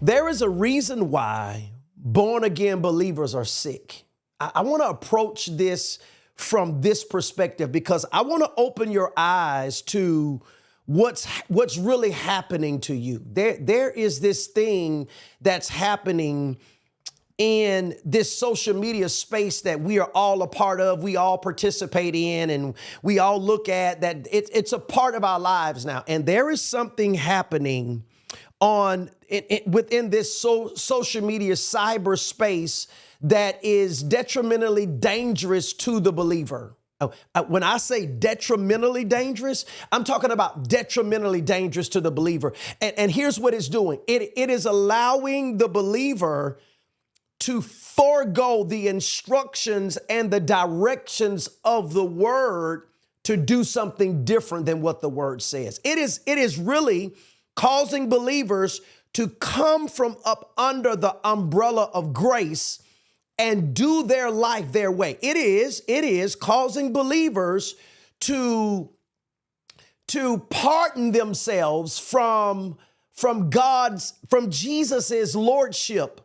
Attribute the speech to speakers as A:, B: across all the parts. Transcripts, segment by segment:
A: There is a reason why born again believers are sick. I want to approach this from this perspective because I want to open your eyes to what's really happening to you. There is this thing that's happening in this social media space that we are all a part of, we all participate in, and we all look at that it's a part of our lives now. And there is something happening within this social media cyberspace that is detrimentally dangerous to the believer. When I say detrimentally dangerous, I'm talking about detrimentally dangerous to the believer. And here's what it's doing. It is allowing the believer to forego the instructions and the directions of the word to do something different than what the word says. It is really causing believers to come from up under the umbrella of grace and do their life their way. It is causing believers to pardon themselves from Jesus's lordship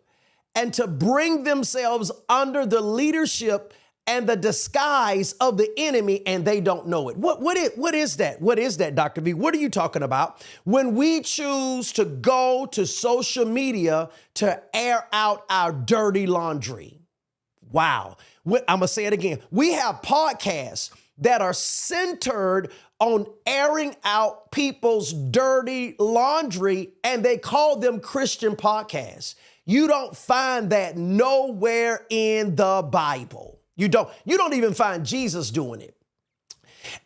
A: and to bring themselves under the leadership and the disguise of the enemy, and they don't know it. What is that? What is that, Dr. V? What are you talking about? When we choose to go to social media to air out our dirty laundry. Wow. I'm going to say it again. We have podcasts that are centered on airing out people's dirty laundry, and they call them Christian podcasts. You don't find that nowhere in the Bible. You don't even find Jesus doing it.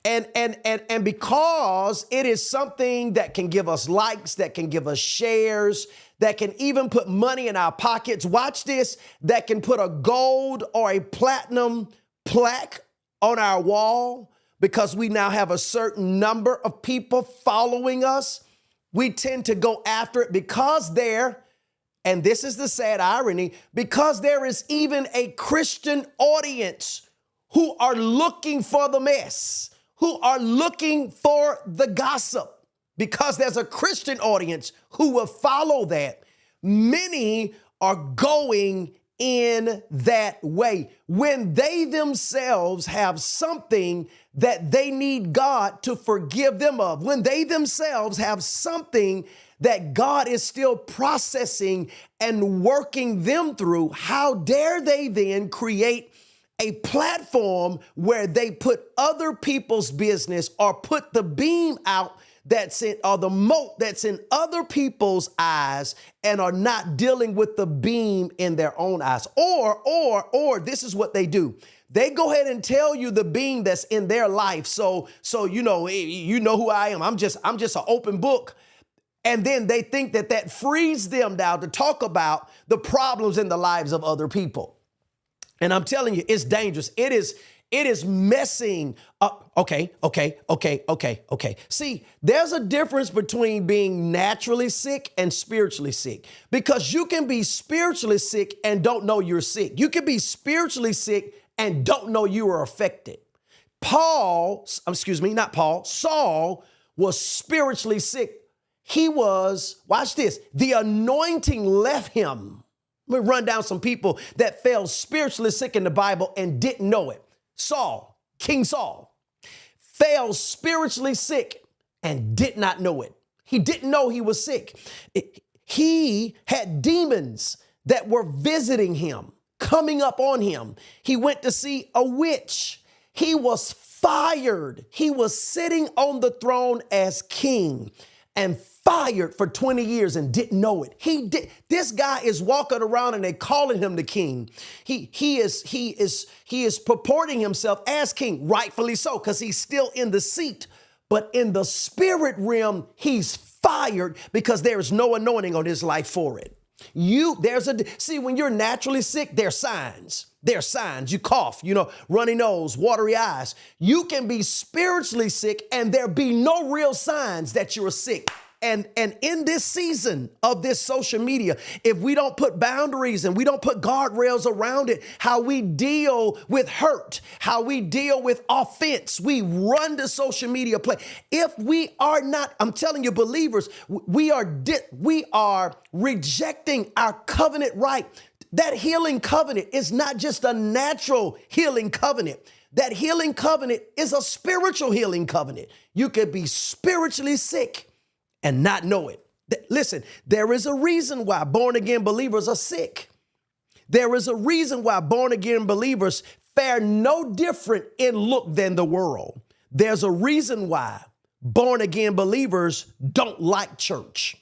A: And because it is something that can give us likes, that can give us shares, that can even put money in our pockets. Watch this, that can put a gold or a platinum plaque on our wall because we now have a certain number of people following us. We tend to go after it because and this is the sad irony, because there is even a Christian audience who are looking for the mess, who are looking for the gossip, because there's a Christian audience who will follow that. Many are going in that way when they themselves have something that they need God to forgive them of, when they themselves have something that God is still processing and working them through. How dare they then create a platform where they put other people's business or put the beam out or the mote that's in other people's eyes and are not dealing with the beam in their own eyes. Or this is what they do. They go ahead and tell you the beam that's in their life. So you know who I am. I'm just an open book. And then they think that frees them now to talk about the problems in the lives of other people. And I'm telling you, it's dangerous. It is messing up. Okay. See, there's a difference between being naturally sick and spiritually sick, because you can be spiritually sick and don't know you're sick. You can be spiritually sick and don't know you are affected. Saul was spiritually sick. He was, watch this, the anointing left him. Let me run down some people that fell spiritually sick in the Bible and didn't know it. King Saul, fell spiritually sick and did not know it. He didn't know he was sick. He had demons that were visiting him, coming up on him. He went to see a witch. He was fired. He was sitting on the throne as king and fired for 20 years and didn't know it. This guy is walking around and they calling him the king. He is purporting himself as king, rightfully so, because he's still in the seat. But in the spirit realm, he's fired because there is no anointing on his life for it. See, when you're naturally sick, there's signs. There's signs. You cough, runny nose, watery eyes. You can be spiritually sick and there be no real signs that you're sick. And in this season of this social media, if we don't put boundaries and we don't put guardrails around it, how we deal with hurt, how we deal with offense, we run the social media play. If we are not, I'm telling you, believers, we are rejecting our covenant right. That healing covenant is not just a natural healing covenant. That healing covenant is a spiritual healing covenant. You could be spiritually sick and not know it. Listen, there is a reason why born again believers are sick. There is a reason why born again believers fare no different in look than the world. There's a reason why born again believers don't like church.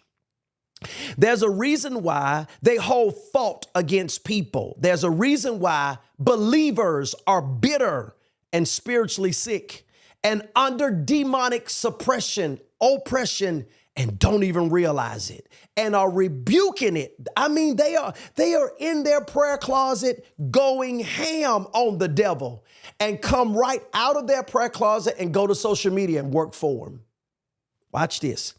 A: There's a reason why they hold fault against people. There's a reason why believers are bitter and spiritually sick and under demonic suppression, oppression, and don't even realize it and are rebuking it. I mean, they are in their prayer closet going ham on the devil and come right out of their prayer closet and go to social media and work for him. Watch this.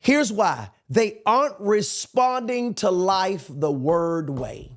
A: Here's why. They aren't responding to life the word way.